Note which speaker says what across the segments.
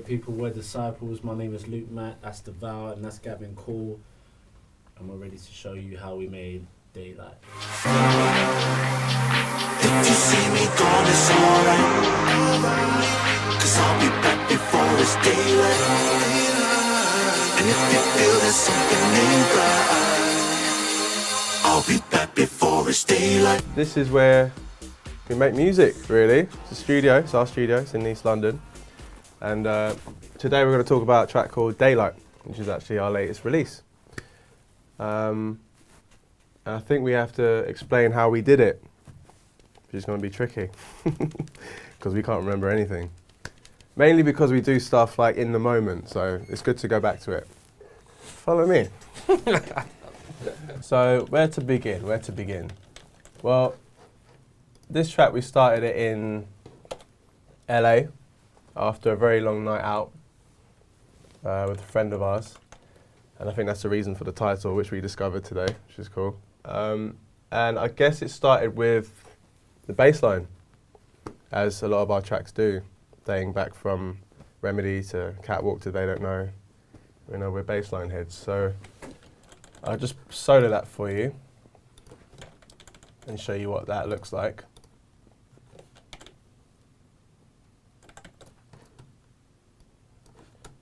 Speaker 1: people, we're Disciples. My name is Luke Matt, that's Devour, and that's Gavin Cole. And we're ready to show you how we made Daylight.
Speaker 2: If you see me gone, it's alright, 'cause I'll be back before it's daylight. And if you feel there's something ain't right, I'll be back before it's daylight.
Speaker 3: This is where we make music, really. It's a studio, it's our studio, it's in East London. And today we're going to talk about a track called Daylight, which is actually our latest release. And I think we have to explain how we did it, which is going to be tricky, because we can't remember anything. Mainly because we do stuff like in the moment, so it's good to go back to it. Follow me. So where to begin? Well, this track we started it in LA after a very long night out with a friend of ours. And I think that's the reason for the title, which we discovered today, which is cool. And I guess it started with the bass line, as a lot of our tracks do, dating back from Remedy to Catwalk to They Don't Know. You know, we're bass line heads. So I'll just solo that for you and show you what that looks like.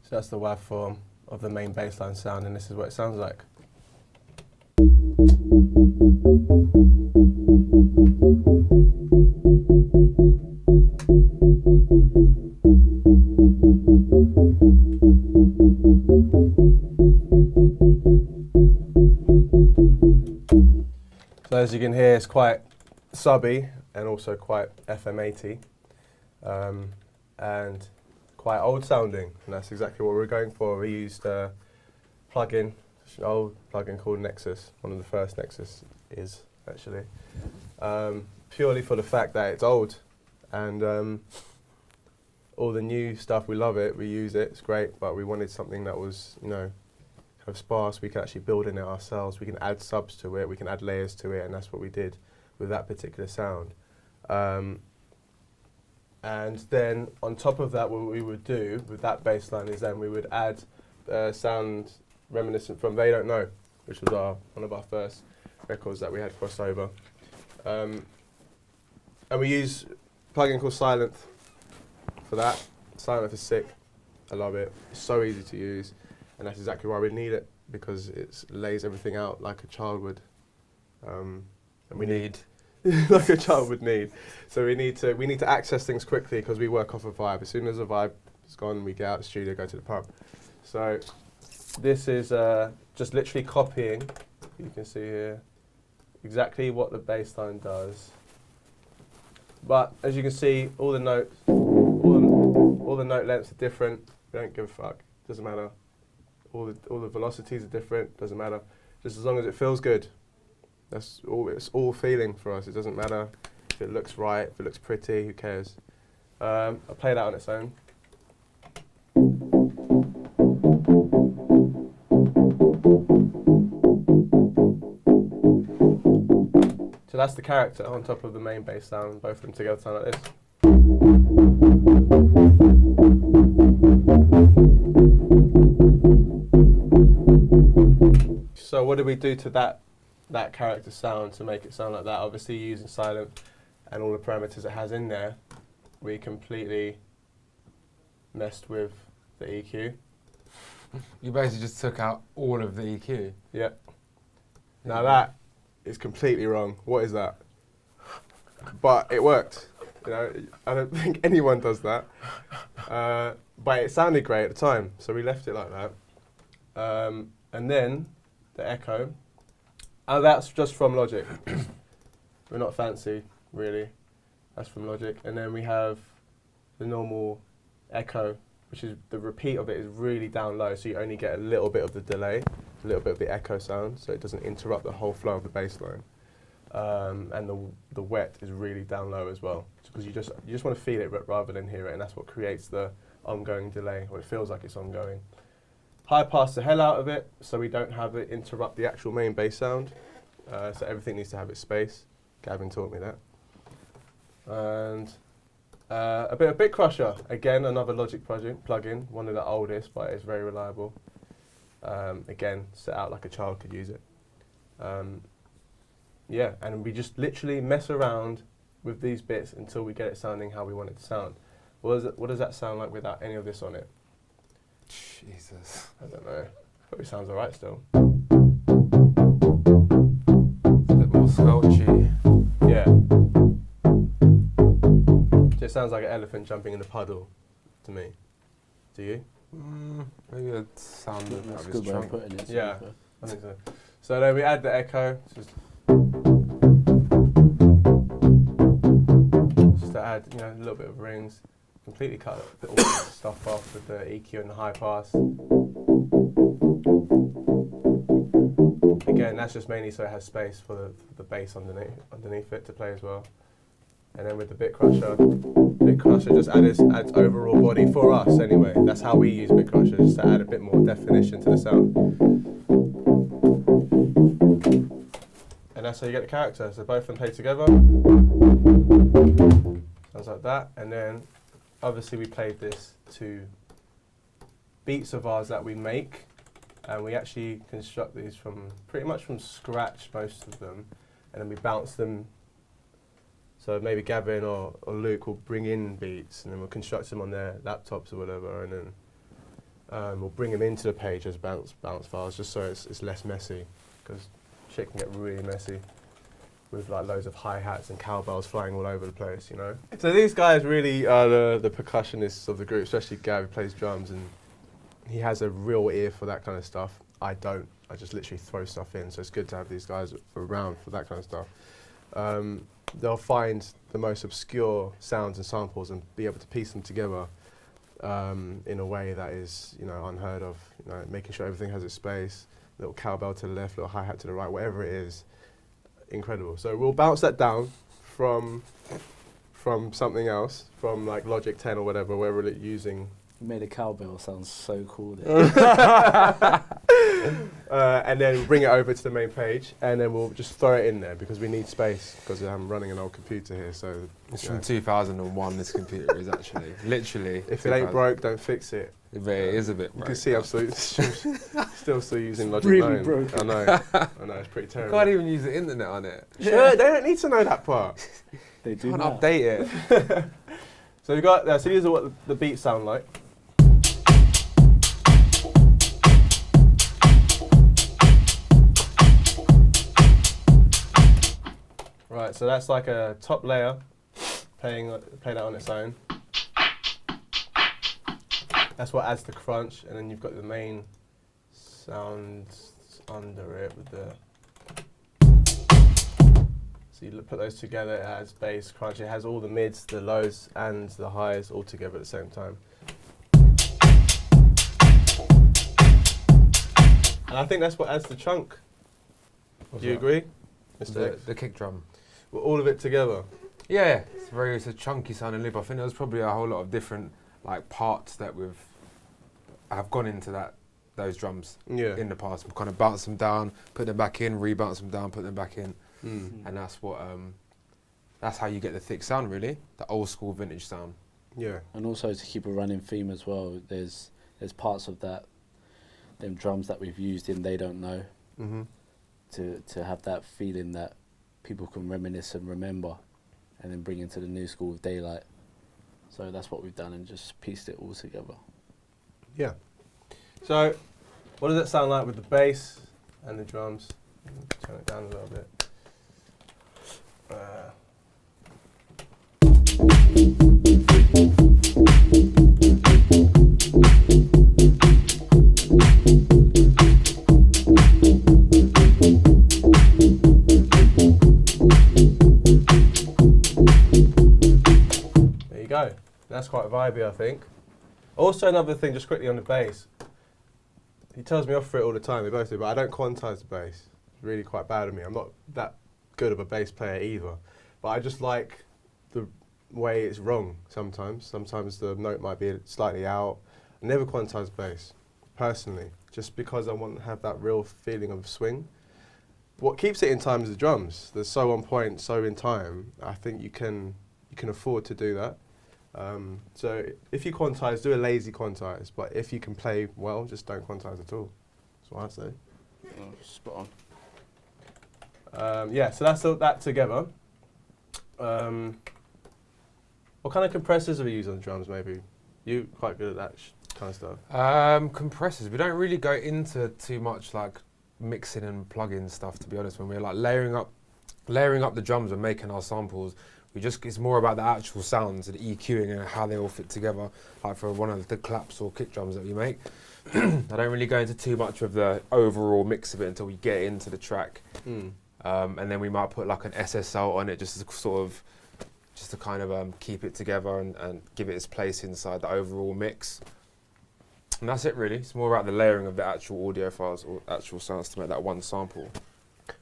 Speaker 3: So that's the waveform of the main bassline sound, and this is what it sounds like. So as you can hear, it's quite subby and also quite FM80 and quite old sounding, and that's exactly what we're going for. We used a plugin, an old plugin called Nexus, one of the first Nexus is actually, purely for the fact that it's old, and all the new stuff, we love it, we use it, it's great, but we wanted something that was, you know, kind of sparse. We can actually build in it ourselves, we can add subs to it, we can add layers to it, and that's what we did with that particular sound. And then on top of that, what we would do with that bass line is then we would add sound reminiscent from They Don't Know, which was one of our first records that we had crossover. And we use a plugin called Silent for that. Silent is sick. I love it. It's so easy to use, and that's exactly why we need it, because it lays everything out like a child would. And we need like a child would need. So we need to access things quickly, because we work off a vibe. As soon as a vibe is gone, we get out of the studio, go to the pub. So this is just literally copying, you can see here, exactly what the bass line does. But as you can see, all the notes, all the note lengths are different. We don't give a fuck, doesn't matter. All the velocities are different, doesn't matter. Just as long as it feels good. That's all. It's all feeling for us. It doesn't matter if it looks right, if it looks pretty. Who cares? I'll play that on its own. So that's the character on top of the main bass sound. Both of them together sound like this. So what did we do to that character sound to make it sound like that? Obviously, using Silent and all the parameters it has in there, we completely messed with the EQ.
Speaker 4: You basically just took out all of the EQ.
Speaker 3: Yeah. Now that is completely wrong. What is that? But it worked. You know, I don't think anyone does that. But it sounded great at the time, so we left it like that. And then the echo. And that's just from Logic. We're not fancy, really. That's from Logic. And then we have the normal echo, which is the repeat of it is really down low, so you only get a little bit of the delay, a little bit of the echo sound, so it doesn't interrupt the whole flow of the bass line. And the wet is really down low as well, because you just want to feel it rather than hear it, and that's what creates the ongoing delay, or it feels like it's ongoing. High pass the hell out of it, so we don't have it interrupt the actual main bass sound. So everything needs to have its space. Gavin taught me that. And A bit of Bit Crusher, again, another Logic plugin, one of the oldest, but it's very reliable. Again, set out like a child could use it. Yeah, and we just literally mess around with these bits until we get it sounding how we want it to sound. What does that sound like without any of this on it?
Speaker 4: Jesus.
Speaker 3: I don't know. Probably sounds alright still.
Speaker 4: It's a bit more squelchy.
Speaker 3: Yeah. It sounds like an elephant jumping in a puddle to me. Do you?
Speaker 4: Maybe a sound of
Speaker 1: That's a
Speaker 4: his
Speaker 1: good way of
Speaker 4: trunk.
Speaker 1: putting it. to be
Speaker 3: Yeah.
Speaker 1: fair.
Speaker 3: I think so. So then we add the echo. Just to add, a little bit of rings. Completely cut all the stuff off with the EQ and the high pass. Again, that's just mainly so it has space for the bass underneath it to play as well. And then with the Bit Crusher just adds overall body for us anyway. That's how we use Bit Crusher, just to add a bit more definition to the sound. And that's how you get the character. So both of them play together. Sounds like that. And then obviously we played this to beats of ours that we make. And we actually construct these pretty much from scratch, most of them. And then we bounce them. So maybe Gavin or Luke will bring in beats and then we'll construct them on their laptops or whatever. And then we'll bring them into the page as bounce files just so it's less messy. Because shit can get really messy with like loads of hi-hats and cowbells flying all over the place, So these guys really are the percussionists of the group, especially Gav, who plays drums, and he has a real ear for that kind of stuff. I don't. I just literally throw stuff in, so it's good to have these guys around for that kind of stuff. They'll find the most obscure sounds and samples and be able to piece them together in a way that is, unheard of. Making sure everything has its space. Little cowbell to the left, little hi-hat to the right, whatever it is, incredible. So we'll bounce that down from something else, from like Logic 10 or whatever, where we're using.
Speaker 1: You made a cowbell sound so cool there.
Speaker 3: And then we'll bring it over to the main page, and then we'll just throw it in there because we need space, because I'm running an old computer here, so.
Speaker 4: It's from 2001, this computer is actually. Literally.
Speaker 3: If it ain't broke, don't fix it.
Speaker 4: It is a bit
Speaker 3: You
Speaker 4: broke.
Speaker 3: can see I'm still using Logic
Speaker 1: really
Speaker 3: 9.
Speaker 1: broken.
Speaker 3: I know, it's pretty
Speaker 4: You
Speaker 3: terrible.
Speaker 4: can't even use the internet on it.
Speaker 3: Sure, they don't need to know that part.
Speaker 1: They do
Speaker 4: Can't
Speaker 1: now.
Speaker 4: update it.
Speaker 3: So we got, so these are what the beats sound like. Right, so that's like a top layer, play that on its own. That's what adds the crunch, and then you've got the main sound under it with the. So you put those together, it adds bass, crunch, it has all the mids, the lows, and the highs all together at the same time. And I think that's what adds the chunk. Do you agree, Mr. X?
Speaker 4: The kick drum.
Speaker 3: Well, all of it together.
Speaker 4: Yeah, it's a chunky sounding loop. I think there's probably a whole lot of different parts that have gone into those drums in the past. We've kind of bounced them down, put them back in, rebounce them down, put them back in, and that's what that's how you get the thick sound, really, the old school vintage sound.
Speaker 3: Yeah.
Speaker 1: And also to keep a running theme as well, there's parts of them drums that we've used in They Don't Know, to have that feeling that people can reminisce and remember, and then bring into the new school with Daylight. So that's what we've done, and just pieced it all together.
Speaker 3: Yeah. So, what does it sound like with the bass and the drums? Turn it down a little bit. There you go. That's quite vibey, I think. Also, another thing, just quickly on the bass. He tells me off for it all the time, we both do, but I don't quantize the bass. It's really quite bad of me. I'm not that good of a bass player either. But I just like the way it's wrong sometimes. Sometimes the note might be slightly out. I never quantize bass, personally, just because I want to have that real feeling of swing. What keeps it in time is the drums. They're so on point, so in time. I think you can afford to do that. So if you quantize, do a lazy quantize. But if you can play well, just don't quantize at all. That's what I say.
Speaker 1: Oh, spot on.
Speaker 3: Yeah, so that's all that together. What kind of compressors have you used on the drums, maybe? You quite good at that kind of stuff.
Speaker 4: Compressors. We don't really go into too much like mixing and plug-in stuff, to be honest. When we're like layering up the drums and making our samples, it's more about the actual sounds and EQing and how they all fit together. Like for one of the claps or kick drums that we make, I don't really go into too much of the overall mix of it until we get into the track. And then we might put like an SSL on it just to kind of keep it together and give it its place inside the overall mix. And that's it really. It's more about the layering of the actual audio files or actual sounds to make that one sample.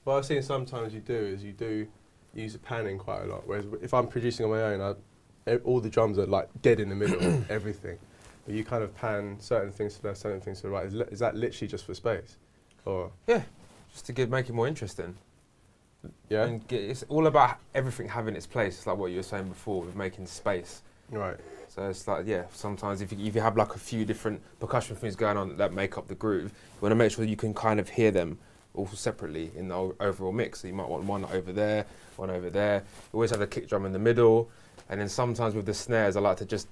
Speaker 3: What I've seen sometimes you do use a panning quite a lot, whereas if I'm producing on my own, all the drums are like dead in the middle, everything. But you kind of pan certain things to the left, certain things to the right. Is that literally just for space? Or
Speaker 4: yeah, just to make it more interesting.
Speaker 3: Yeah?
Speaker 4: And it's all about everything having its place. It's like what you were saying before with making space.
Speaker 3: Right.
Speaker 4: So it's like, yeah, sometimes if you have like a few different percussion things going on that make up the groove, you want to make sure you can kind of hear them all separately in the overall mix. So you might want one over there, one over there. You always have the kick drum in the middle. And then sometimes with the snares, I like to just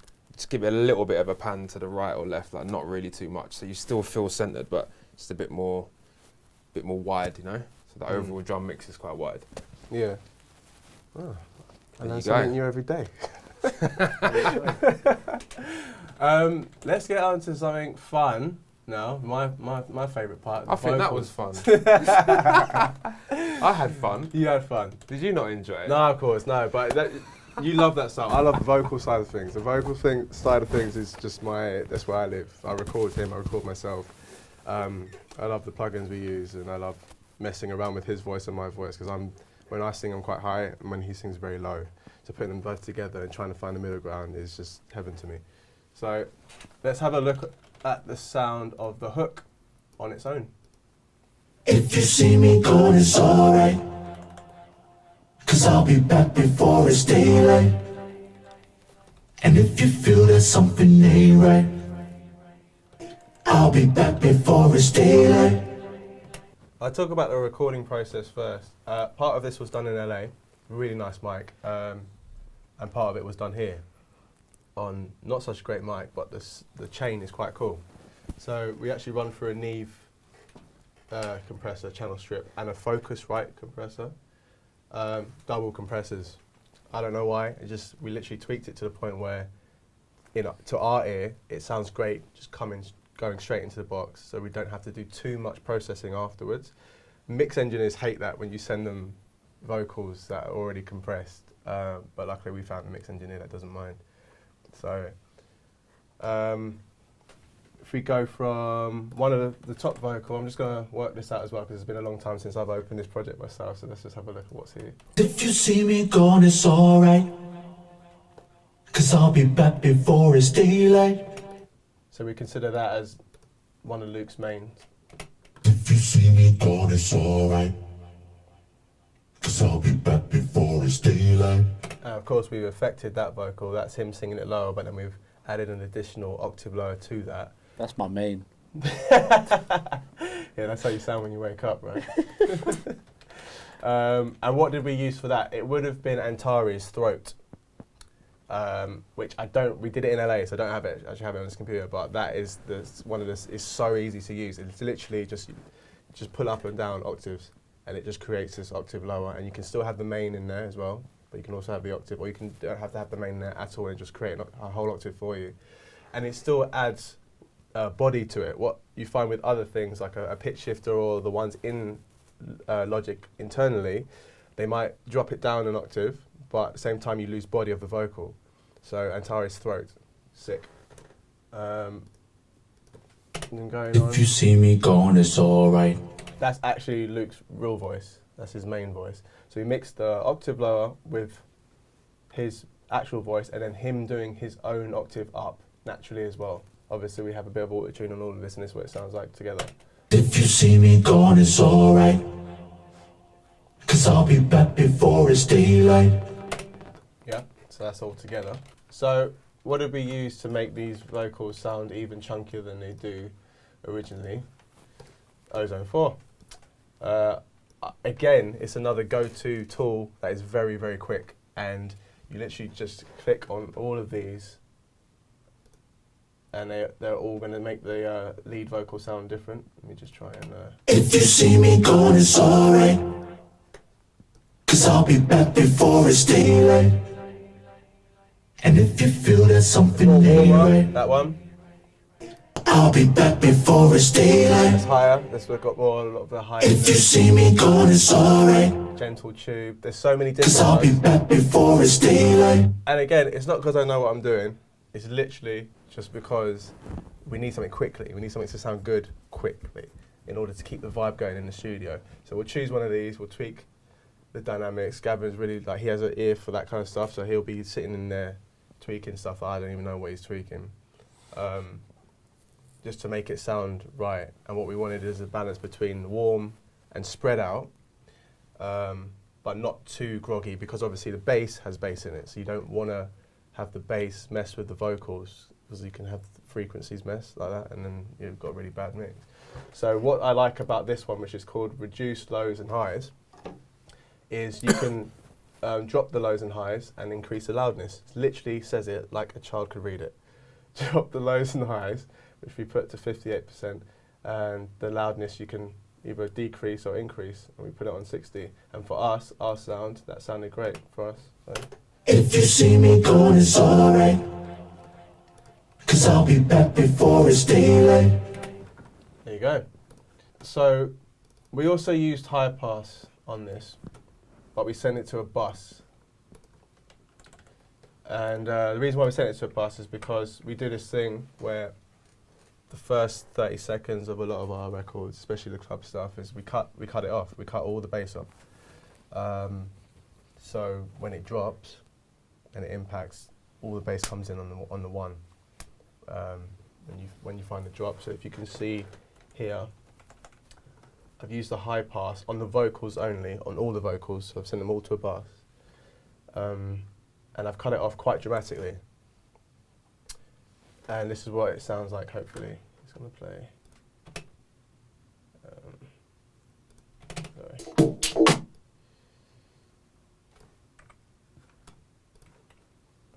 Speaker 4: give it a little bit of a pan to the right or left, like not really too much. So you still feel centered, but just a bit more wide, you know? So the overall drum mix is quite wide.
Speaker 3: Yeah. Oh, I
Speaker 4: There
Speaker 3: learn
Speaker 4: you
Speaker 3: something
Speaker 4: go.
Speaker 3: new every day. Let's get on to something fun now. My favourite part.
Speaker 4: I think that was
Speaker 3: vocals.
Speaker 4: fun. I had fun.
Speaker 3: You had fun.
Speaker 4: Did you not enjoy it?
Speaker 3: No, of course, no. But you love that stuff. I love the vocal side of things. The vocal side of things is just that's where I live. I record him, I record myself. I love the plugins we use, and I love messing around with his voice and my voice, because when I sing I'm quite high and when he sings very low. So putting them both together and trying to find the middle ground is just heaven to me. So let's have a look at the sound of the hook on its own.
Speaker 2: If you see me going, it's alright. 'Cause I'll be back before it's daylight. And if you feel that something ain't right, I'll be back before it's daylight.
Speaker 3: I'll talk about the recording process first. Part of this was done in LA, really nice mic, and part of it was done here on not such a great mic, but the chain is quite cool. So we actually run through a Neve compressor, channel strip, and a Focusrite compressor, double compressors. I don't know why, we literally tweaked it to the point where, to our ear, it sounds great, just going straight into the box, so we don't have to do too much processing afterwards. Mix engineers hate that when you send them vocals that are already compressed, but luckily we found a mix engineer that doesn't mind. So if we go from one of the top vocal, I'm just going to work this out as well, because it's been a long time since I've opened this project myself, so let's just have a look at what's here.
Speaker 2: If you see me going, it's alright. 'Cause I'll be back before it's daylight.
Speaker 3: So we consider that as one of Luke's mains.
Speaker 2: If you see me going, it's alright. 'Cause I'll be back before it's daylight.
Speaker 3: Of course, we've affected that vocal. That's him singing it lower, but then we've added an additional octave lower to that.
Speaker 1: That's my main.
Speaker 3: Yeah, that's how you sound when you wake up, right? And what did we use for that? It would have been Antari's Throat, which we did it in LA, so I don't have it, actually have it on this computer, but that is is so easy to use. It's literally just pull up and down octaves, and it just creates this octave lower, and you can still have the main in there as well, but you can also have the octave, or you don't have to have the main there at all and just create a whole octave for you. And it still adds body to it. What you find with other things, like a pitch shifter or the ones in Logic internally, they might drop it down an octave, but at the same time you lose body of the vocal. So Antari's Throat, sick. And going on.
Speaker 2: If you see me going, it's alright.
Speaker 3: That's actually Luke's real voice. That's his main voice. So he mixed the octave lower with his actual voice, and then him doing his own octave up naturally as well. Obviously we have a bit of auto-tune on all of this, and this is what it sounds like together.
Speaker 2: If you see me going, it's alright. 'Cause I'll be back before it's daylight.
Speaker 3: Yeah, so that's all together. So what did we use to make these vocals sound even chunkier than they do originally? Ozone 4. Again, it's another go-to tool that is very, very quick, and you literally just click on all of these and they're all going to make the lead vocal sound different. Let me just try and...
Speaker 2: If you see me going, it's alright, 'cause I'll be back before it's daylight. And if you feel there's something ain't right,
Speaker 3: that one.
Speaker 2: I'll be back before it's daylight.
Speaker 3: That's higher. This we've got more, a lot of the high.
Speaker 2: If you see me going, it's alright,
Speaker 3: Gentle tube. There's so many
Speaker 2: 'cause
Speaker 3: different
Speaker 2: I'll be
Speaker 3: ones.
Speaker 2: back before it's daylight.
Speaker 3: And again, it's not because I know what I'm doing. It's literally just because we need something quickly. We need something to sound good quickly in order to keep the vibe going in the studio. So we'll choose one of these. We'll tweak the dynamics. Gavin's really, like, he has an ear for that kind of stuff, so he'll be sitting in there tweaking stuff. I don't even know what he's tweaking. Just to make it sound right. And what we wanted is a balance between warm and spread out, but not too groggy, because obviously the bass has bass in it, so you don't want to have the bass mess with the vocals, because you can have frequencies mess like that, and then you've got a really bad mix. So what I like about this one, which is called Reduced Lows and Highs, is you can drop the lows and highs and increase the loudness. It literally says it like a child could read it. Drop the lows and highs, which we put to 58%, and the loudness you can either decrease or increase, and we put it on 60. And for us, our sound, that sounded great for us. So.
Speaker 2: If you see me going, it's alright, 'cause I'll be back before it's daylight.
Speaker 3: There you go. So we also used high pass on this, but we sent it to a bus. And the reason why we sent it to a bus is because we do this thing where the first 30 seconds of a lot of our records, especially the club stuff, is we cut it off. We cut all the bass off. So when it drops and it impacts, all the bass comes in on the one. When you find the drop. So if you can see here, I've used the high pass on the vocals only, on all the vocals. So I've sent them all to a bus. And I've cut it off quite dramatically. And this is what it sounds like, hopefully. It's going to play. Sorry.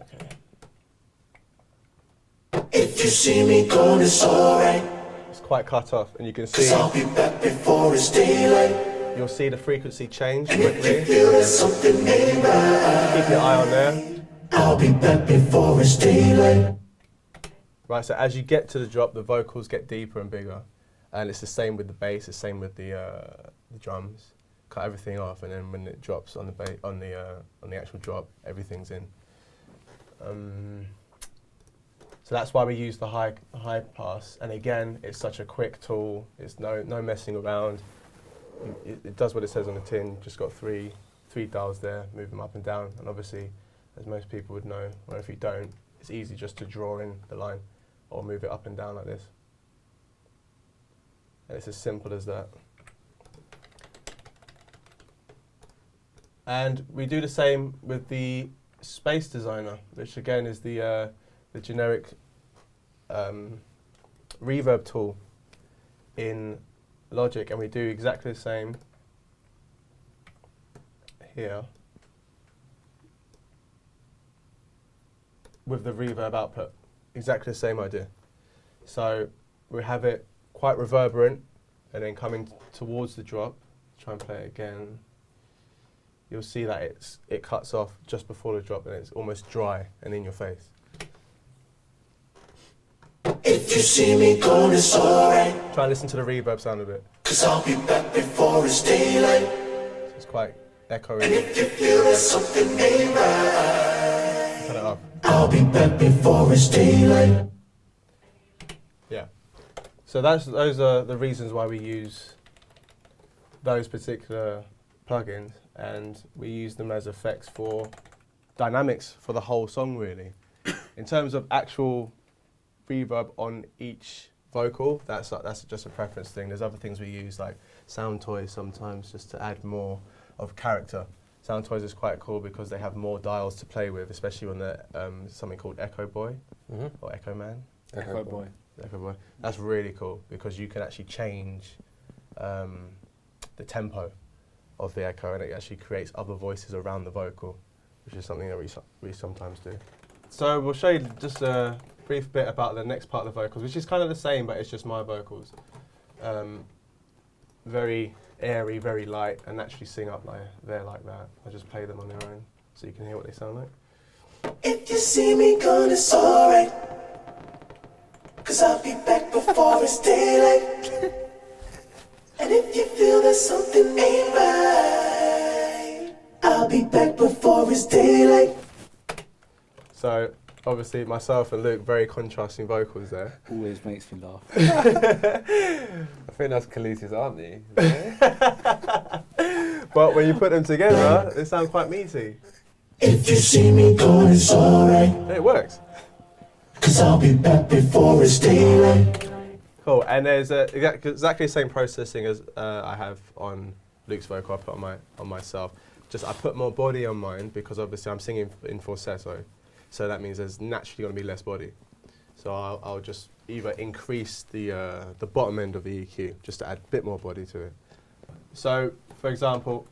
Speaker 3: Okay.
Speaker 2: If you see me going, it's alright,
Speaker 3: It's quite cut off, and you can
Speaker 2: 'cause
Speaker 3: see,
Speaker 2: I'll be back before it's daylight.
Speaker 3: you'll see the frequency change
Speaker 2: And if you
Speaker 3: quickly.
Speaker 2: feel there's something ain't right,
Speaker 3: Keep your eye on there.
Speaker 2: I'll be back before it's daylight.
Speaker 3: Right, so as you get to the drop, the vocals get deeper and bigger. And it's the same with the bass, the same with the drums. Cut everything off, and then when it drops on the actual drop, everything's in. So that's why we use the high pass. And again, it's such a quick tool. It's no messing around. It does what it says on the tin. Just got three dials there, move them up and down. And obviously, as most people would know, or if you don't, it's easy just to draw in the line or move it up and down like this. And it's as simple as that. And we do the same with the Space Designer, which again is the generic reverb tool in Logic, and we do exactly the same here with the reverb output. Exactly the same idea. So we have it quite reverberant, and then coming towards the drop, try and play it again. You'll see that it cuts off just before the drop, and it's almost dry and in your face.
Speaker 2: If you see me going, it's alright,
Speaker 3: Try and listen to the reverb sound a bit.
Speaker 2: 'cause I'll be back before it's daylight.
Speaker 3: So it's quite
Speaker 2: And
Speaker 3: echoey.
Speaker 2: if you feel there's something ain't right,
Speaker 3: Cut it off.
Speaker 2: I'll be back before it's daylight.
Speaker 3: Yeah. So those are the reasons why we use those particular plugins, and we use them as effects for dynamics for the whole song, really. In terms of actual reverb on each vocal, that's just a preference thing. There's other things we use, like sound toys sometimes, just to add more of character Sound Toys is quite cool because they have more dials to play with, especially on the something called Echo Boy or Echo Man.
Speaker 4: Echo Boy.
Speaker 3: Echo Boy. That's really cool because you can actually change the tempo of the echo, and it actually creates other voices around the vocal, which is something that we sometimes do. So we'll show you just a brief bit about the next part of the vocals, which is kind of the same, but it's just my vocals. Very airy, very light, and naturally sing up there like that. I just play them on their own so you can hear what they sound like.
Speaker 2: If you see me gone, it's alright, 'cause I'll be back before it's daylight. And if you feel that something ain't right, I'll be back before it's daylight.
Speaker 3: So obviously myself and Luke, very contrasting vocals there.
Speaker 1: Always makes me laugh.
Speaker 4: I think that's Khaleesi's auntie.
Speaker 3: But when you put them together, they sound quite meaty.
Speaker 2: If you see me gone, it's alright,
Speaker 3: It works.
Speaker 2: 'cause I'll be back before it's daylight.
Speaker 3: Cool, and there's exactly the same processing as I have on Luke's vocal. I put on myself. Just I put more body on mine because obviously I'm singing in falsetto, so that means there's naturally going to be less body. So I'll just either increase the bottom end of the EQ just to add a bit more body to it. So, for example,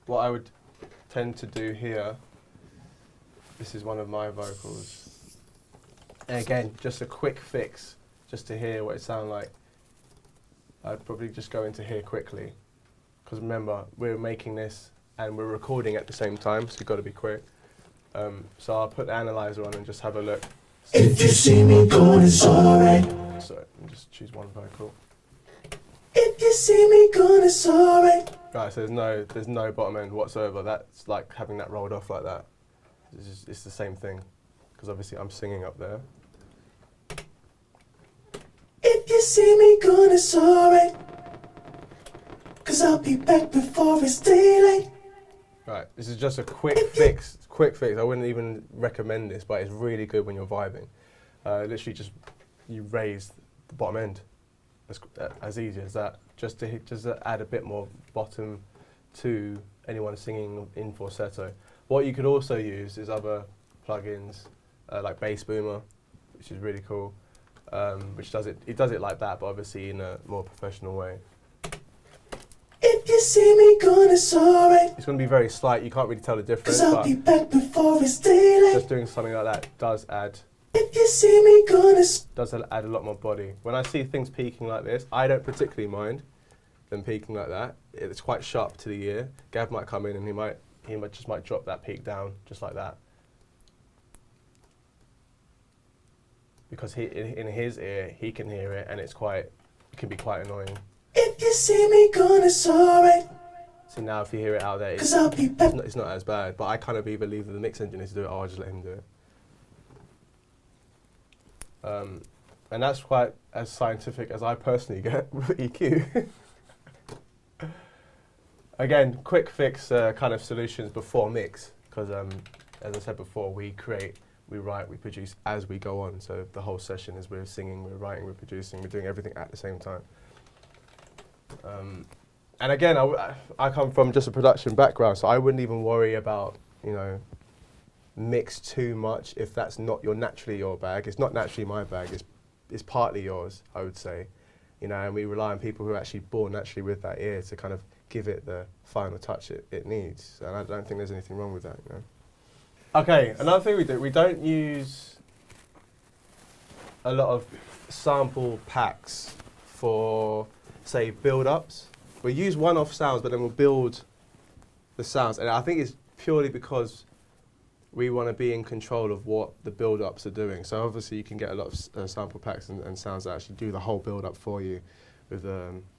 Speaker 3: what I would tend to do here. This is one of my vocals, and again, just a quick fix. Just to hear what it sounds like, I'd probably just go into here quickly. Because remember, we're making this and we're recording at the same time, so you've got to be quick. So I'll put the analyzer on and just have a look.
Speaker 2: If you see me gone, it's alright.
Speaker 3: So just choose one vocal.
Speaker 2: If you see me gone, it's alright.
Speaker 3: Right, so there's no bottom end whatsoever. That's like having that rolled off like that. It's the same thing, because obviously I'm singing up there.
Speaker 2: If you see me gone, it's alright, 'cause I'll be back before it's daylight.
Speaker 3: Right, this is just a quick fix. Quick fix. I wouldn't even recommend this, but it's really good when you're vibing. Literally, just you raise the bottom end, as easy as that. Just to add a bit more bottom to anyone singing in falsetto. What you could also use is other plugins like Bass Boomer, which is really cool. Which does it like that, but obviously in a more professional way.
Speaker 2: If you see me gone, it's alright,
Speaker 3: It's going to be very slight. You can't really tell the difference,
Speaker 2: 'cause I'll
Speaker 3: but
Speaker 2: be back before it's daylight.
Speaker 3: just doing something like that does add
Speaker 2: If you see me gone, it's
Speaker 3: add a lot more body. When I see things peaking like this, I don't particularly mind them peaking like that. It's quite sharp to the ear. Gav might come in and he might drop that peak down just like that. Because in his ear, he can hear it, and it can be quite annoying.
Speaker 2: If you see me gone, it's alright,
Speaker 3: So now if you hear it out there,
Speaker 2: 'cause I'll be back.
Speaker 3: it's not as bad, but I kind of either leave the mix engineer to do it or I'll just let him do it. And that's quite as scientific as I personally get with EQ. Again, quick fix kind of solutions before mix, because as I said before, we create, we write, we produce as we go on. So the whole session is we're singing, we're writing, we're producing, we're doing everything at the same time. And again, I come from just a production background, so I wouldn't even worry about, mix too much if that's not naturally your bag. It's not naturally my bag, it's partly yours, I would say. And we rely on people who are actually born naturally with that ear to kind of give it the final touch it needs. And I don't think there's anything wrong with that, Okay, another thing we don't use a lot of sample packs for, say, build-ups. We use one-off sounds, but then we'll build the sounds. And I think it's purely because we want to be in control of what the build-ups are doing. So obviously you can get a lot of sample packs and sounds that actually do the whole build-up for you with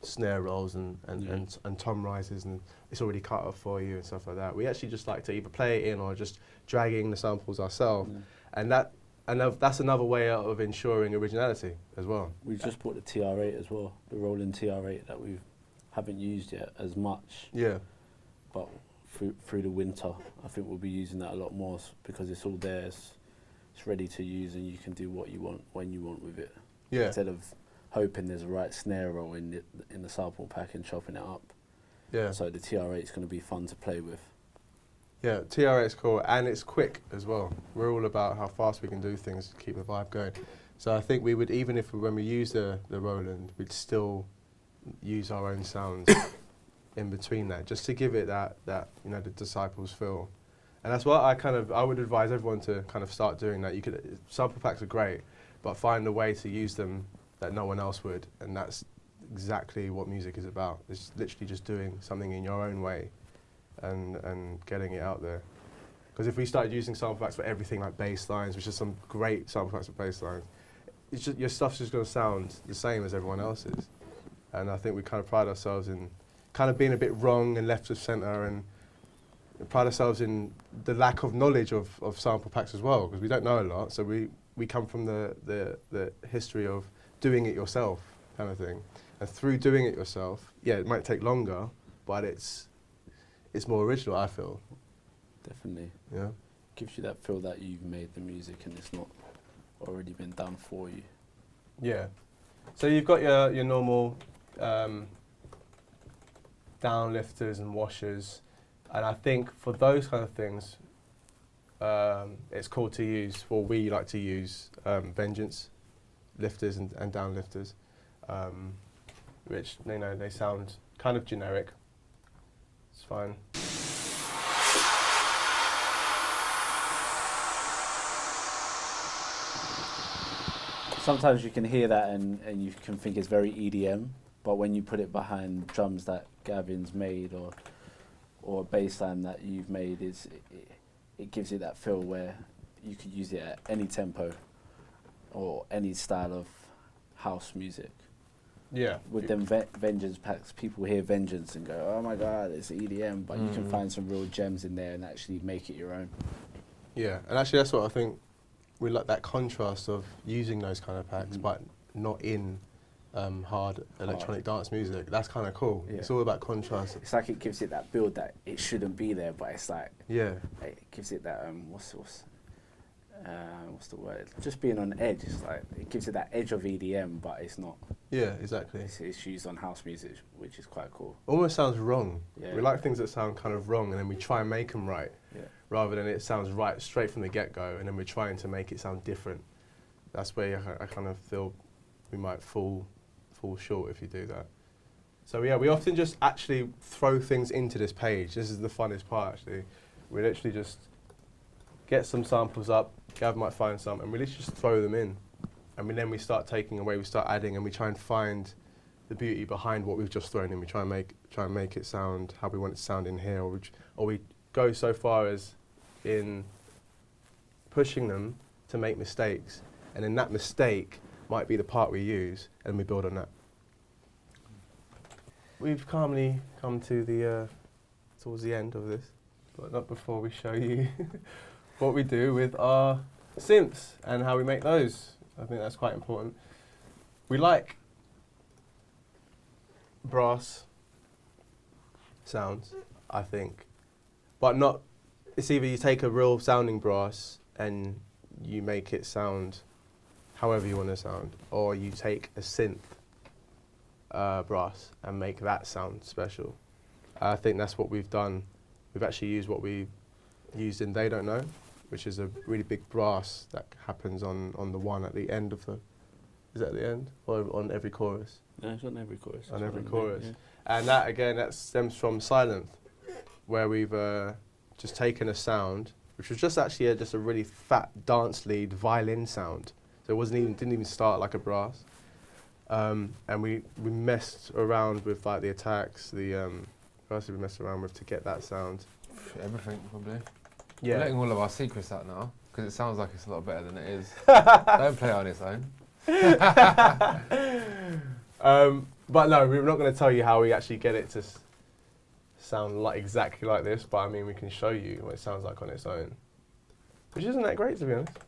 Speaker 3: snare rolls and tom rises, and it's already cut off for you and stuff like that. We actually just like to either play it in or just dragging the samples ourselves. And that's another way of ensuring originality as well.
Speaker 1: We've just bought the TR8 as well, the rolling TR8 that we haven't used yet as much.
Speaker 3: Yeah.
Speaker 1: But through the winter, I think we'll be using that a lot more because it's all there. It's ready to use, and you can do what you want when you want with it.
Speaker 3: Yeah.
Speaker 1: Instead of hoping there's a right snare roll in the sample pack and chopping it up.
Speaker 3: Yeah.
Speaker 1: So the TR8 is going to be fun to play with.
Speaker 3: Yeah, TRA is cool, and it's quick as well. We're all about how fast we can do things to keep the vibe going. So I think we would, even if when we use the Roland, we'd still use our own sounds in between that, just to give it that the Disciples feel. And that's what I would advise everyone to kind of start doing that. Sample packs are great, but find a way to use them that no one else would, and that's exactly what music is about. It's literally just doing something in your own way and getting it out there. Because if we started using sample packs for everything, like bass lines, which is some great sample packs for bass lines, it's just, your stuff's just going to sound the same as everyone else's. And I think we kind of pride ourselves in kind of being a bit wrong and left of centre, and pride ourselves in the lack of knowledge of sample packs as well, because we don't know a lot. So we come from the history of doing it yourself kind of thing. And through doing it yourself, yeah, it might take longer, but it's more original, I feel.
Speaker 1: Definitely.
Speaker 3: Yeah.
Speaker 1: Gives you that feel that you've made the music and it's not already been done for you.
Speaker 3: Yeah. So you've got your normal downlifters and washers, and I think for those kind of things, it's cool to use, well, we like to use Vengeance lifters and downlifters, which, they sound kind of generic. It's fine.
Speaker 1: Sometimes you can hear that and you can think it's very EDM, but when you put it behind drums that Gavin's made or a bass line that you've made, it gives you that feel where you could use it at any tempo or any style of house music.
Speaker 3: Yeah.
Speaker 1: With them Vengeance packs, people hear Vengeance and go, oh my God, it's EDM, but you can find some real gems in there and actually make it your own.
Speaker 3: Yeah, and actually that's what I think, we like that contrast of using those kind of packs, but not in hard electronic dance music. That's kind of cool. Yeah. It's all about contrast.
Speaker 1: It's like it gives it that build that it shouldn't be there, but it's like,
Speaker 3: yeah,
Speaker 1: it gives it that what's the word? Just being on edge. It's like it gives it that edge of EDM, but it's not.
Speaker 3: Yeah, exactly.
Speaker 1: It's used on house music, which is quite cool.
Speaker 3: Almost sounds wrong.
Speaker 1: Yeah.
Speaker 3: We like things that sound kind of wrong, and then we try and make them right. Yeah. Rather than it sounds right straight from the get-go, and then we're trying to make it sound different. That's where I kind of feel we might fall short if you do that. So yeah, we often just actually throw things into this page. This is the funnest part, actually. We literally just get some samples up, Gav might find some, and we literally just throw them in. And then we start taking away, we start adding, and we try and find the beauty behind what we've just thrown in. We try and make it sound how we want it to sound in here, or we go so far as in pushing them to make mistakes, and then that mistake might be the part we use, and we build on that. We've calmly come to the towards the end of this, but not before we show you what we do with our synths and how we make those. I think that's quite important. We like brass sounds, I think, but not. It's either you take a real sounding brass and you make it sound however you want to sound, or you take a synth brass and make that sound special. I think that's what we've done. We've actually used what we used in They Don't Know, which is a really big brass that happens on the one at the end of the. Is that at the end or on every chorus?
Speaker 1: No, it's on every chorus.
Speaker 3: On every chorus, yeah. And that again, that stems from Silent, where we've just taken a sound, which was just actually just a really fat dance lead violin sound. So it didn't even start like a brass. And we messed around with like the attacks, what else did we mess around with to get that sound?
Speaker 4: Everything, probably.
Speaker 3: Yeah.
Speaker 4: We're letting all of our secrets out now, because it sounds like it's a lot better than it is. Don't play on its own.
Speaker 3: But no, we're not going to tell you how we actually get it to sound like exactly like this, but I mean, we can show you what it sounds like on its own. Which isn't that great, to be honest.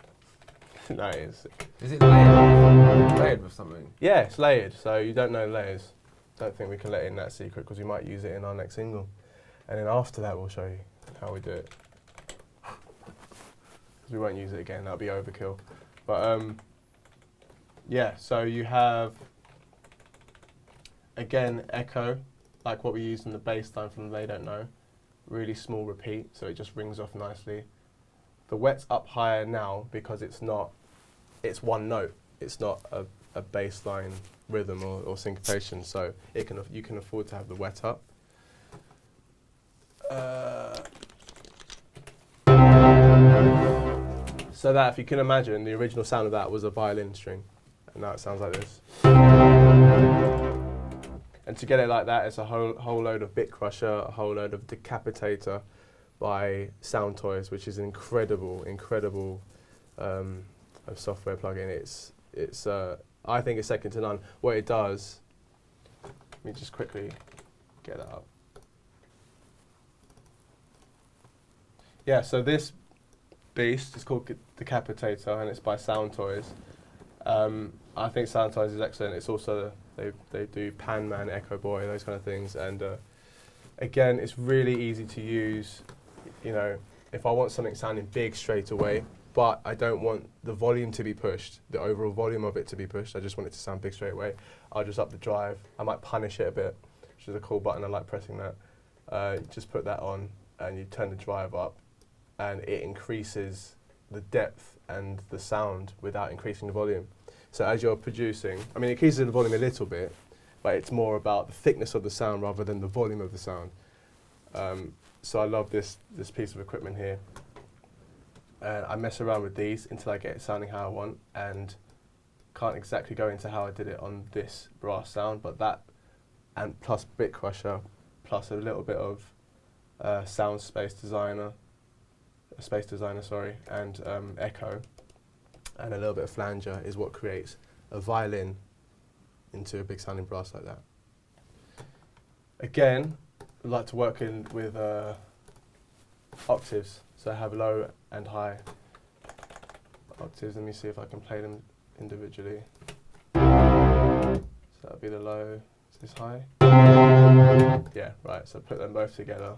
Speaker 3: No, it is sick.
Speaker 4: Is it layered? Layered with something?
Speaker 3: Yeah, it's layered, so you don't know layers. Don't think we can let in that secret, because we might use it in our next single. And then after that, we'll show you how we do it. Because we won't use it again, that'll be overkill. But yeah, so you have, again, echo, like what we used in the bass line from They Don't Know. really small repeat, so it just rings off nicely. The wet's up higher now because it's one note. It's not a bass line rhythm or syncopation, so you can afford to have the wet up. So that, if you can imagine, the original sound of that was a violin string, and now it sounds like this. And to get it like that, it's a whole load of Bit Crusher, a whole load of Decapitator by Sound Toys, which is an incredible software plugin. It's I think it's second to none. What it does, let me just quickly get that up. Yeah, so this beast is called Decapitator, and it's by Sound Toys. I think Sound Toys is excellent. It's also they do Pan Man, Echo Boy, those kind of things, and again, it's really easy to use. You know, if I want something sounding big straight away, but I don't want the volume to be pushed, the overall volume of it to be pushed, I just want it to sound big straight away, I'll just up the drive. I might punish it a bit, which is a cool button, I like pressing that. Just put that on, and you turn the drive up, and it increases the depth and the sound without increasing the volume. So as you're producing, I mean, it increases the volume a little bit, but it's more about the thickness of the sound rather than the volume of the sound. So I love this piece of equipment here. I mess around with these until I get it sounding how I want, and can't exactly go into how I did it on this brass sound, but that, and plus Bit Crusher, plus a little bit of Space Designer, and Echo, and a little bit of flanger is what creates a violin into a big sounding brass like that. Again, I like to work with octaves, so I have low and high octaves. Let me see if I can play them individually. So that'll be the low. Is this high? Yeah, right. So put them both together.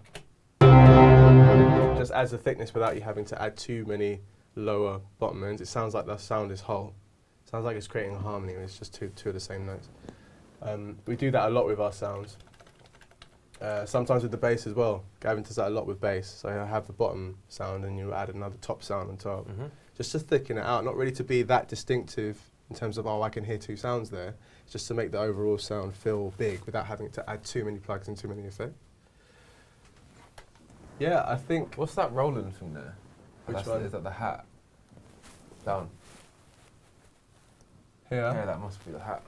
Speaker 3: Just adds the thickness without you having to add too many lower bottom ends. It sounds like the sound is whole. It sounds like it's creating a harmony when it's just two of the same notes. We do that a lot with our sounds. Sometimes with the bass as well. Gavin does that a lot with bass. So I have the bottom sound and you add another top sound on top. Just to thicken it out, not really to be that distinctive in terms of, oh, I can hear two sounds there. It's just to make the overall sound feel big without having to add too many plugs and too many effects. Yeah, I think...
Speaker 4: What's that Roland thing there?
Speaker 3: Which one?
Speaker 4: Is that the hat? Down.
Speaker 3: Here?
Speaker 4: Yeah, that must be the hat.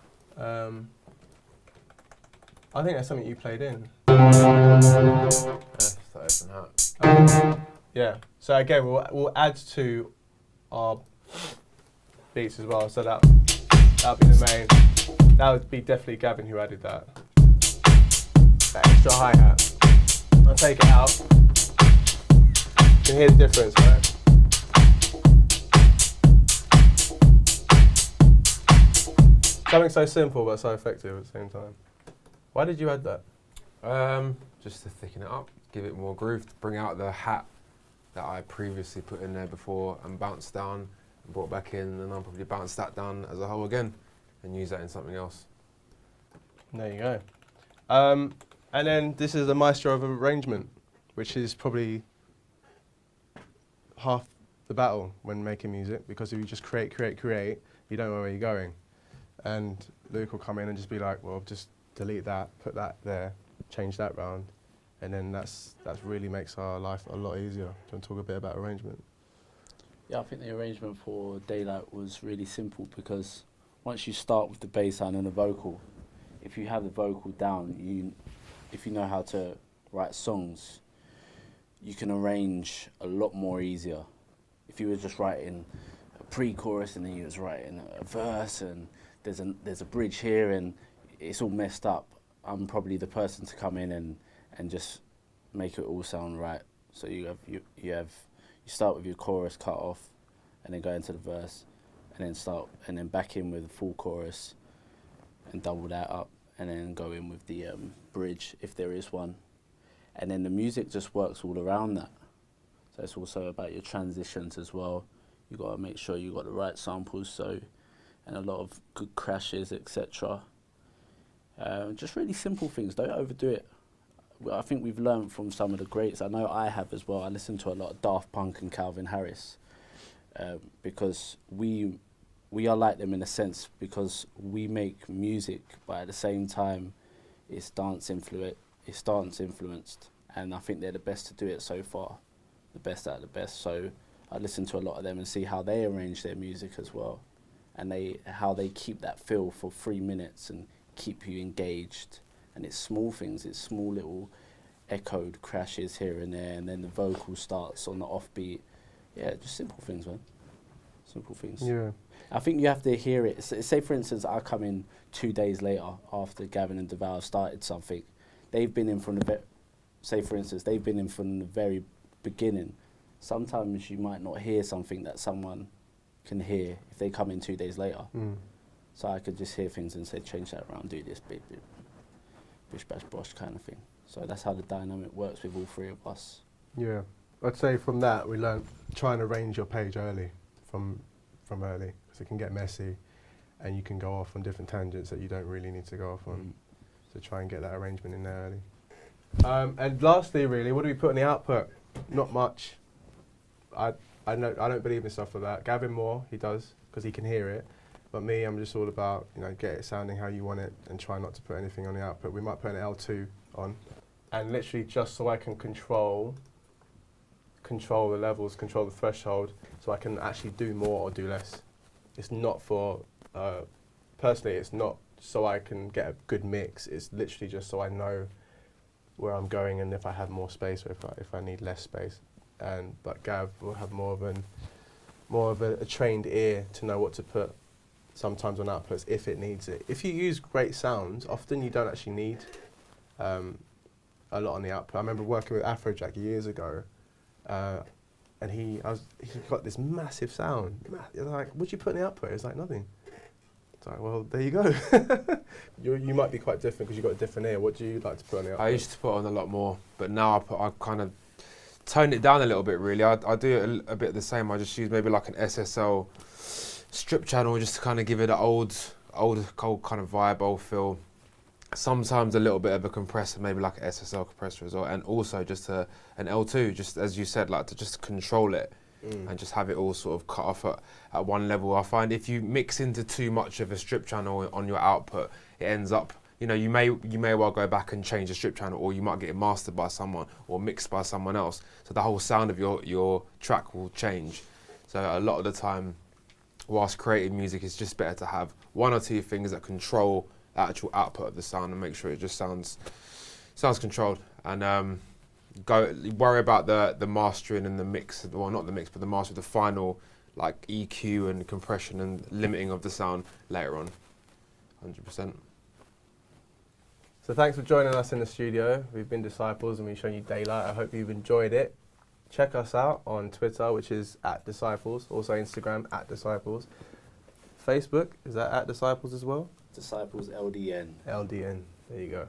Speaker 3: I think that's something you played in.
Speaker 4: It's the open hat.
Speaker 3: Yeah. So again, we'll add to our beats as well. So that'll be the main. That would be definitely Gavin who added that. That extra hi-hat. I'll take it out. You can hear the difference, right? Something so simple but so effective at the same time. Why did you add that?
Speaker 4: Just to thicken it up, give it more groove, to bring out the hat that I previously put in there before and bounced down and brought back in, and I'll probably bounce that down as a whole again and use that in something else.
Speaker 3: There you go. And then this is the maestro of arrangement, which is probably half the battle when making music, because if you just create, you don't know where you're going. And Luke will come in and just be like, well, just delete that, put that there, change that round, and then that really makes our life a lot easier. Do you want to talk a bit about arrangement?
Speaker 1: Yeah, I think the arrangement for Daylight was really simple, because once you start with the bass line and the vocal, if you have the vocal down, if you know how to write songs, you can arrange a lot more easier. If you were just writing a pre-chorus and then you was writing a verse and there's a bridge here and it's all messed up, I'm probably the person to come in and just make it all sound right. So you start with your chorus cut off, and then go into the verse, and then back in with a full chorus, and double that up, and then go in with the bridge if there is one, and then the music just works all around that. So it's also about your transitions as well. You got to make sure you got the right samples, and a lot of good crashes, etc. Just really simple things. Don't overdo it. I think we've learned from some of the greats. I know I have as well. I listen to a lot of Daft Punk and Calvin Harris, because we are like them in a sense, because we make music, but at the same time, it's dance influenced, and I think they're the best to do it so far, the best out of the best. So I listen to a lot of them and see how they arrange their music as well, and how they keep that feel for 3 minutes and keep you engaged. And it's small things, it's small little echoed crashes here and there, and then the vocal starts on the offbeat. Yeah, just simple things, man. Simple things.
Speaker 3: Yeah.
Speaker 1: I think you have to hear it. Say, for instance, I come in 2 days later after Gavin and Deval have started something. They've been in from the very beginning. Sometimes you might not hear something that someone can hear if they come in 2 days later. So I could just hear things and say, change that around, do this, bish, bash, bosh kind of thing. So that's how the dynamic works with all three of us.
Speaker 3: Yeah. I'd say from that, we learned try and arrange your page early, from early, because it can get messy and you can go off on different tangents that you don't really need to go off on. So try and get that arrangement in there early. And lastly, really, what do we put in the output? Not much. I don't believe in stuff like that. Gavin more, he does, because he can hear it. But me, I'm just all about, get it sounding how you want it and try not to put anything on the output. We might put an L2 on, and literally just so I can control the levels, control the threshold, so I can actually do more or do less. It's not for, personally, it's not so I can get a good mix. It's literally just so I know where I'm going and if I have more space or if I need less space. But Gav will have more of a trained ear to know what to put sometimes on outputs if it needs it. If you use great sounds, often you don't actually need a lot on the output. I remember working with Afrojack years ago, and he got this massive sound. I was like, what'd you put in the output? It was like, nothing. It's like, well, there you go. You might be quite different because you've got a different ear. What do you like to put on the output?
Speaker 4: I used to put on a lot more, but now I kind of tone it down a little bit, really. I do a bit the same. I just use maybe like an SSL strip channel just to kind of give it an old cold kind of vibe, old feel. Sometimes a little bit of a compressor, maybe like an SSL compressor as well, and also just an L2, just as you said, like to just control it and just have it all sort of cut off at one level. I find if you mix into too much of a strip channel on your output, it ends up, you may well go back and change the strip channel, or you might get it mastered by someone or mixed by someone else. So the whole sound of your track will change. So a lot of the time, whilst creating music, it's just better to have one or two things that control the actual output of the sound and make sure it just sounds controlled. And worry about the mastering and the mix, well, not the mix, but the master, the final like EQ and compression and limiting of the sound later on, 100%.
Speaker 3: So thanks for joining us in the studio. We've been Disciples and we've shown you Daylight. I hope you've enjoyed it. Check us out on Twitter, which is @Disciples, also Instagram @Disciples. Facebook, is that @Disciples as well?
Speaker 1: Disciples LDN.
Speaker 3: LDN, there you go.